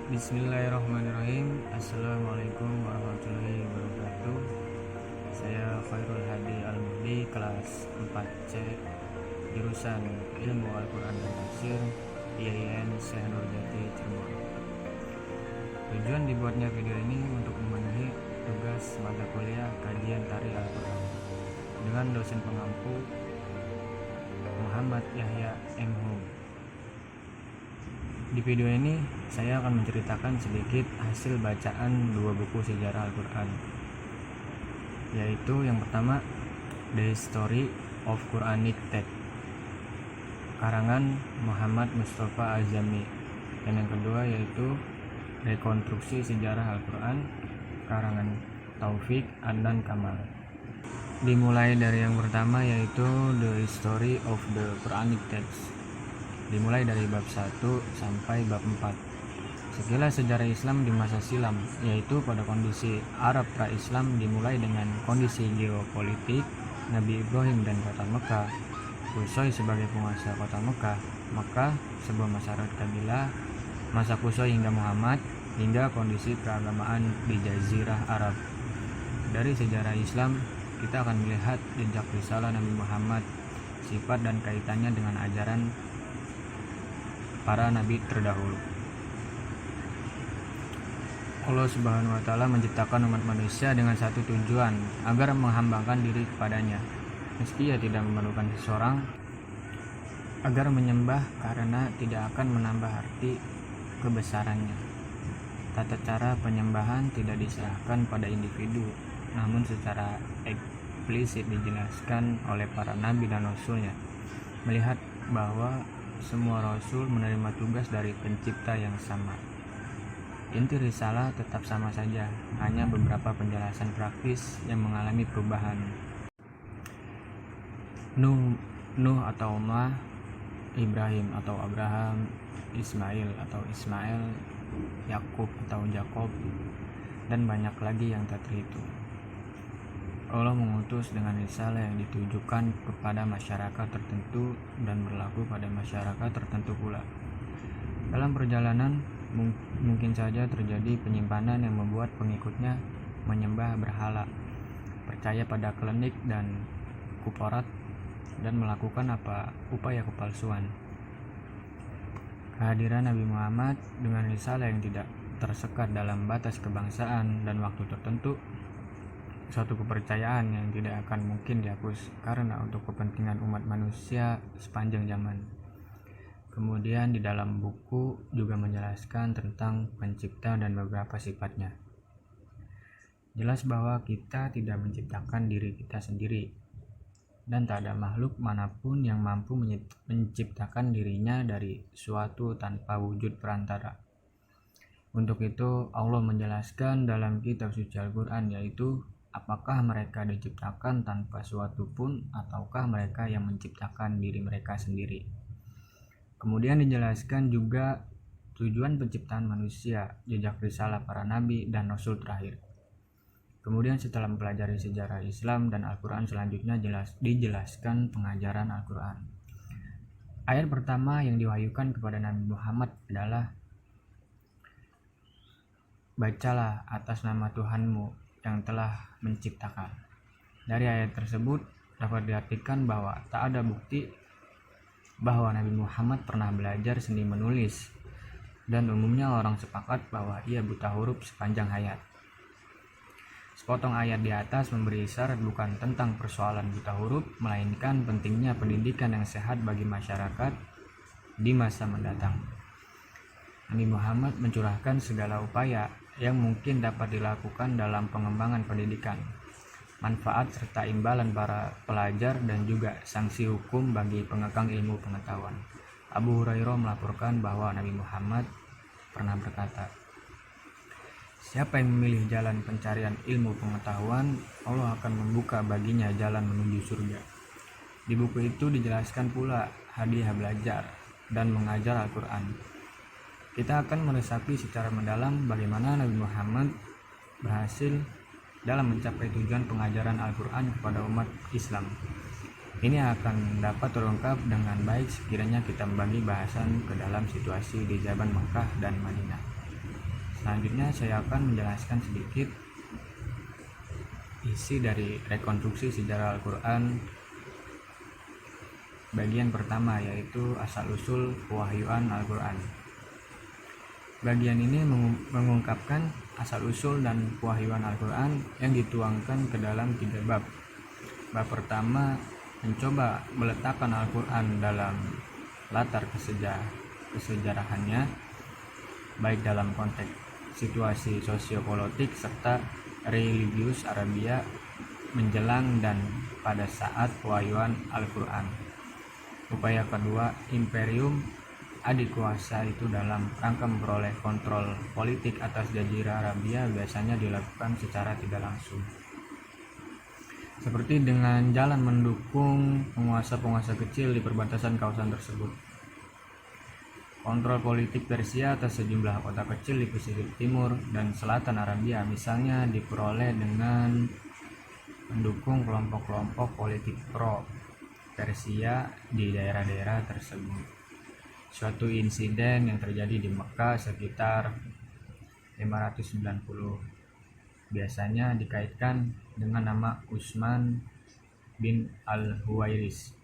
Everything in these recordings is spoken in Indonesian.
Bismillahirrahmanirrahim. Assalamualaikum warahmatullahi wabarakatuh. Saya Khairul Hadi Al-Mudi, kelas 4C, jurusan Ilmu Al-Quran dan Tafsir, IAIN Syekh Nurjati, Cirebon. Tujuan dibuatnya video ini untuk memenuhi tugas mata kuliah kajian tari Al-Quran dengan dosen pengampu Muhammad Yahya M.Hu. Di video ini saya akan menceritakan sedikit hasil bacaan dua buku sejarah Al-Quran, yaitu yang pertama The History of Quranic Text karangan Muhammad Mustafa Azami, dan yang kedua yaitu Rekonstruksi Sejarah Al-Quran karangan Taufik Adnan Kamal. Dimulai dari yang pertama yaitu The History of the Quranic Text, dimulai dari bab 1 sampai bab 4. Sekilas sejarah Islam di masa silam, yaitu pada kondisi Arab pra-Islam, dimulai dengan kondisi geopolitik Nabi Ibrahim dan kota Mekah, Qusay sebagai penguasa kota Mekah, Mekah sebuah masyarakat kabilah, masa Qusay hingga Muhammad, hingga kondisi keagamaan di Jazirah Arab. Dari sejarah Islam, kita akan melihat jejak risalah Nabi Muhammad, sifat dan kaitannya dengan ajaran para nabi terdahulu. Allah Subhanahu wa Ta'ala menciptakan umat manusia dengan satu tujuan, agar menghambangkan diri kepadanya, meski ia tidak memerlukan seseorang agar menyembah, karena tidak akan menambah arti kebesarannya. Tata cara penyembahan tidak diserahkan pada individu, namun secara eksplisit dijelaskan oleh para nabi dan rasulnya, melihat bahwa semua rasul menerima tugas dari pencipta yang sama. Inti risalah tetap sama saja, hanya beberapa penjelasan praktis yang mengalami perubahan. Nuh atau Noah, Ibrahim atau Abraham, Ismail atau Ismail, Yakub atau Jakob, dan banyak lagi yang tak terhitung. Allah mengutus dengan risalah yang ditujukan kepada masyarakat tertentu dan berlaku pada masyarakat tertentu pula. Dalam perjalanan mungkin saja terjadi penyimpanan yang membuat pengikutnya menyembah berhala, percaya pada klinik dan kuporat, dan melakukan upaya kepalsuan. Kehadiran Nabi Muhammad dengan risalah yang tidak tersekat dalam batas kebangsaan dan waktu tertentu, suatu kepercayaan yang tidak akan mungkin dihapus karena untuk kepentingan umat manusia sepanjang zaman. Kemudian di dalam buku juga menjelaskan tentang pencipta dan beberapa sifatnya. Jelas bahwa kita tidak menciptakan diri kita sendiri, dan tak ada makhluk manapun yang mampu menciptakan dirinya dari suatu tanpa wujud perantara. Untuk itu Allah menjelaskan dalam kitab suci Al-Quran, yaitu apakah mereka diciptakan tanpa suatu pun, ataukah mereka yang menciptakan diri mereka sendiri? Kemudian dijelaskan juga tujuan penciptaan manusia, jejak risalah para nabi dan rasul terakhir. Kemudian setelah mempelajari sejarah Islam dan Al-Quran, selanjutnya dijelaskan pengajaran Al-Quran. Ayat pertama yang diwahyukan kepada Nabi Muhammad adalah, "Bacalah atas nama Tuhanmu yang telah menciptakan." Dari ayat tersebut dapat diartikan bahwa tak ada bukti bahwa Nabi Muhammad pernah belajar seni menulis, dan umumnya orang sepakat bahwa ia buta huruf sepanjang hayat. Sepotong ayat di atas memberi isyarat bukan tentang persoalan buta huruf, melainkan pentingnya pendidikan yang sehat bagi masyarakat di masa mendatang. Nabi Muhammad mencurahkan segala upaya yang mungkin dapat dilakukan dalam pengembangan pendidikan, manfaat serta imbalan para pelajar, dan juga sanksi hukum bagi pengekang ilmu pengetahuan. Abu Hurairah melaporkan bahwa Nabi Muhammad pernah berkata, "Siapa yang memilih jalan pencarian ilmu pengetahuan, Allah akan membuka baginya jalan menuju surga." Di buku itu dijelaskan pula hadiah belajar dan mengajar Al-Quran. Kita akan meresapi secara mendalam bagaimana Nabi Muhammad berhasil dalam mencapai tujuan pengajaran Al-Quran kepada umat Islam. Ini akan dapat terungkap dengan baik sekiranya kita membagi bahasan ke dalam situasi di zaman Mekah dan Madinah. Selanjutnya saya akan menjelaskan sedikit isi dari rekonstruksi sejarah Al-Quran bagian pertama, yaitu asal-usul pewahyuan Al-Quran. Bagian ini mengungkapkan asal-usul dan pewahyuan Al-Quran yang dituangkan ke dalam 3 bab. Bab pertama mencoba meletakkan Al-Quran dalam latar kesejarahannya, baik dalam konteks situasi sosiopolitik serta religius Arabia menjelang dan pada saat pewahyuan Al-Quran. Upaya kedua, imperium adikuasa itu dalam rangka memperoleh kontrol politik atas Jazirah Arabia biasanya dilakukan secara tidak langsung, seperti dengan jalan mendukung penguasa-penguasa kecil di perbatasan kawasan tersebut. Kontrol politik Persia atas sejumlah kota kecil di pesisir timur dan selatan Arabia misalnya diperoleh dengan mendukung kelompok-kelompok politik pro Persia di daerah-daerah tersebut. Suatu insiden yang terjadi di Mekah sekitar 590 biasanya dikaitkan dengan nama Utsman bin Al-Huwairis,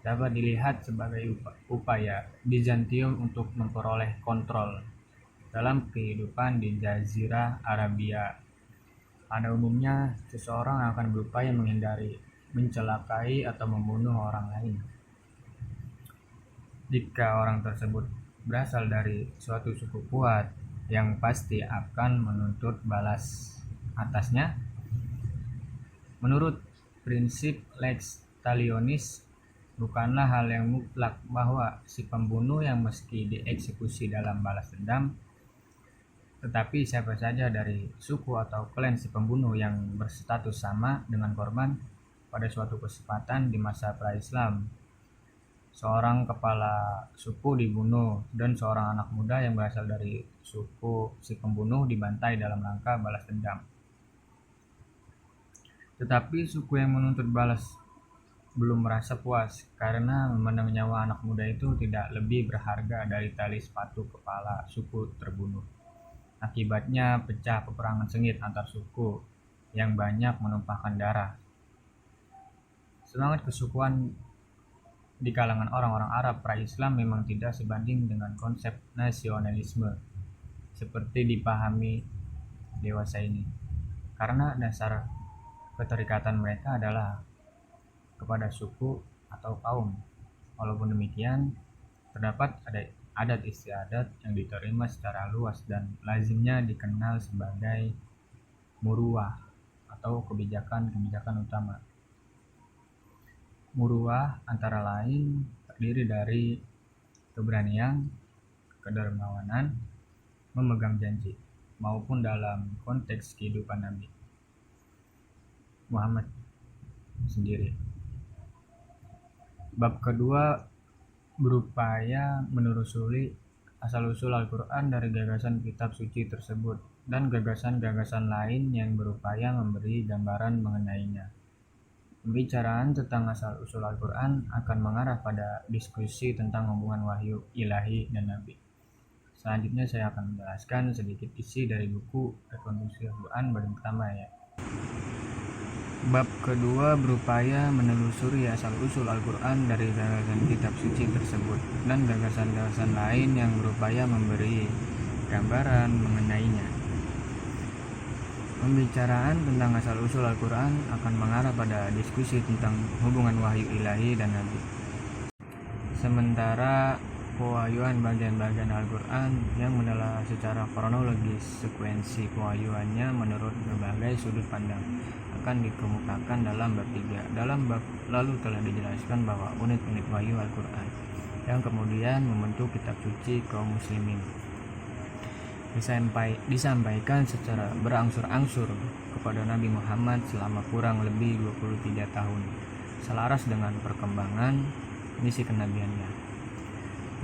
dapat dilihat sebagai upaya Bizantium untuk memperoleh kontrol dalam kehidupan di Jazirah Arabia. Pada umumnya, seseorang akan berupaya menghindari, mencelakai, atau membunuh orang lain. Jika orang tersebut berasal dari suatu suku kuat, yang pasti akan menuntut balas atasnya. Menurut prinsip lex talionis, bukanlah hal yang mutlak bahwa si pembunuh yang mesti dieksekusi dalam balas dendam, tetapi siapa saja dari suku atau klan si pembunuh yang berstatus sama dengan korban pada suatu kesempatan di masa pra-Islam. Seorang kepala suku dibunuh dan seorang anak muda yang berasal dari suku si pembunuh dibantai dalam rangka balas dendam. Tetapi suku yang menuntut balas belum merasa puas karena memandang nyawa anak muda itu tidak lebih berharga dari tali sepatu kepala suku terbunuh. Akibatnya pecah peperangan sengit antar suku yang banyak menumpahkan darah. Semangat kesukuan di kalangan orang-orang Arab pra-Islam memang tidak sebanding dengan konsep nasionalisme seperti dipahami dewasa ini, karena dasar keterikatan mereka adalah kepada suku atau kaum. Walaupun demikian, terdapat adat istiadat yang diterima secara luas dan lazimnya dikenal sebagai muruah atau kebijakan-kebijakan utama. Muruah antara lain terdiri dari keberanian, kedermawanan, memegang janji, maupun dalam konteks kehidupan Nabi Muhammad sendiri. Bab kedua berupaya menelusuri asal-usul Al-Quran dari gagasan kitab suci tersebut dan gagasan-gagasan lain yang berupaya memberi gambaran mengenainya. Pembicaraan tentang asal-usul Al-Quran akan mengarah pada diskusi tentang hubungan wahyu ilahi dan Nabi. Selanjutnya saya akan menjelaskan sedikit isi dari buku Rekonstruksi Al-Quran bagian pertama ya. Bab kedua berupaya menelusuri asal-usul Al-Quran dari gagasan kitab suci tersebut dan gagasan-gagasan lain yang berupaya memberi gambaran mengenainya. Pembicaraan tentang asal-usul Al-Quran akan mengarah pada diskusi tentang hubungan wahyu ilahi dan Nabi. Sementara pewahyuan bagian-bagian Al-Quran yang menelaah secara kronologis sekuensi pewahyuannya menurut berbagai sudut pandang akan dikemukakan dalam bab 3. Dalam bab lalu telah dijelaskan bahwa unit-unit wahyu Al-Quran yang kemudian membentuk kitab suci kaum muslimin disampaikan secara berangsur-angsur kepada Nabi Muhammad selama kurang lebih 23 tahun, selaras dengan perkembangan misi kenabiannya.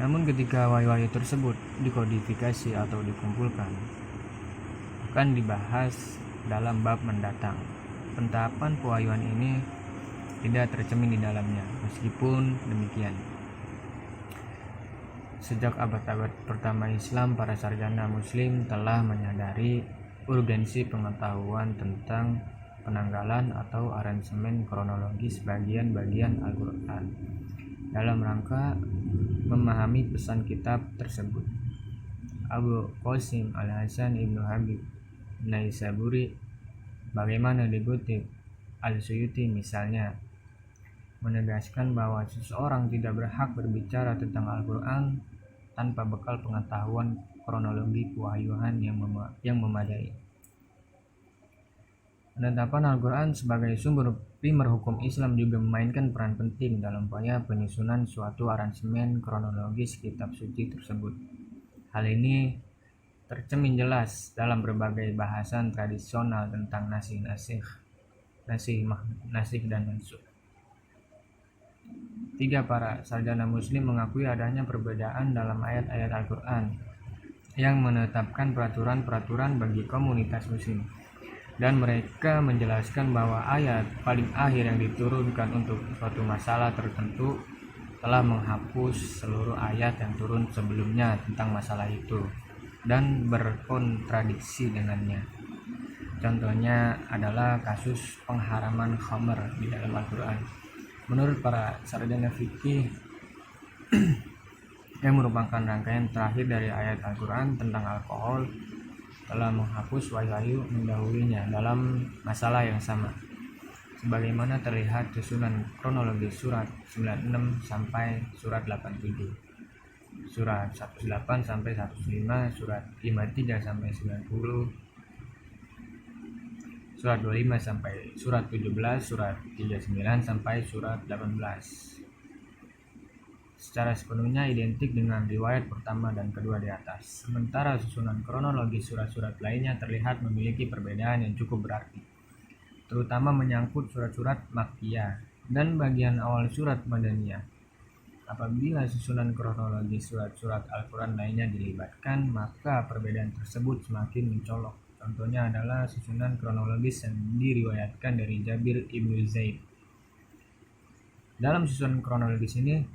Namun ketika wahyu-wahyu tersebut dikodifikasi atau dikumpulkan, akan dibahas dalam bab mendatang. Pentahapan pewahyuan ini tidak tercermin di dalamnya. Meskipun demikian, Sejak abad-abad pertama Islam, para sarjana muslim telah menyadari urgensi pengetahuan tentang penanggalan atau aransemen kronologis bagian-bagian Al-Quran dalam rangka memahami pesan kitab tersebut. Abu Qasim Al-Hasan Ibnu Habib Naisaburi, bagaimana dikutip Al-Suyuti misalnya, menegaskan bahwa seseorang tidak berhak berbicara tentang Al-Quran tanpa bekal pengetahuan kronologi kewahyuan yang memadai. Penetapan Al-Quran sebagai sumber primer hukum Islam juga memainkan peran penting dalam upaya penyusunan suatu aransemen kronologis kitab suci tersebut. Hal ini tercermin jelas dalam berbagai bahasan tradisional tentang nasikh dan mansukh. Para sarjana muslim mengakui adanya perbedaan dalam ayat-ayat Al-Quran yang menetapkan peraturan-peraturan bagi komunitas muslim, dan mereka menjelaskan bahwa ayat paling akhir yang diturunkan untuk suatu masalah tertentu telah menghapus seluruh ayat yang turun sebelumnya tentang masalah itu dan berkontradiksi dengannya. Contohnya adalah kasus pengharaman khamr di dalam Al-Quran. Menurut para sarjana fikih, yang merupakan rangkaian terakhir dari ayat Al-Quran tentang alkohol, telah menghapus wahyu mendahulunya dalam masalah yang sama, sebagaimana terlihat susunan kronologis surat 96 sampai surat 87, surat 18 sampai 105, surat 53 sampai 90, surat 25 sampai surat 17, surat 39 sampai surat 18. Secara sepenuhnya identik dengan riwayat pertama dan kedua di atas. Sementara susunan kronologis surat-surat lainnya terlihat memiliki perbedaan yang cukup berarti, terutama menyangkut surat-surat Makkiyah dan bagian awal surat Madaniyah. Apabila susunan kronologis surat-surat Al-Quran lainnya dilibatkan, maka perbedaan tersebut semakin mencolok. Contohnya adalah susunan kronologis yang diriwayatkan dari Jabir ibnu Zaid. Dalam susunan kronologis ini,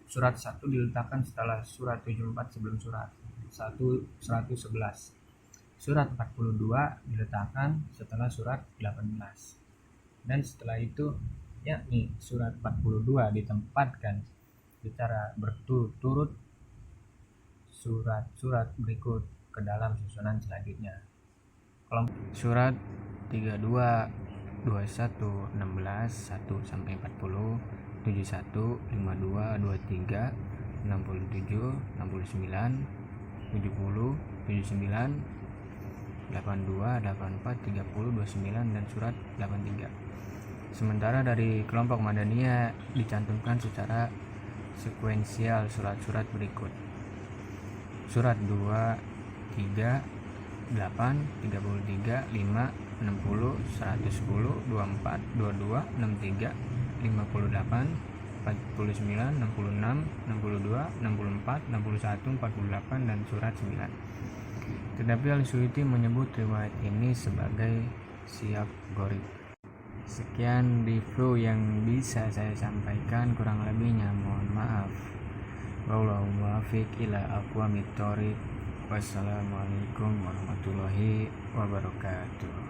surat 1 diletakkan setelah surat 74 sebelum surat 111. Surat 42 diletakkan setelah surat 18. Dan setelah itu, yakni surat 42 ditempatkan secara berturut-turut surat-surat berikut ke dalam susunan selanjutnya. Surat 32, 21, 16, 1 sampai 40, 71, 52, 23, 67, 69, 70, 79, 82, 84, 30, 29 dan surat 83. Sementara dari kelompok Madaniyah dicantumkan secara sekuensial surat-surat berikut. Surat 2, 3, 8, 33, 5, 60, 110, 24, 22, 63, 58, 49, 66, 62, 64, 61, 48 dan surat 9. Tetapi Al-Suyuti menyebut riwayat ini sebagai siyaq gharib. Sekian review yang bisa saya sampaikan, kurang lebihnya mohon maaf. Wallahu muwaffiq ila aqwamit thoriq. Wassalamualaikum warahmatullahi wabarakatuh.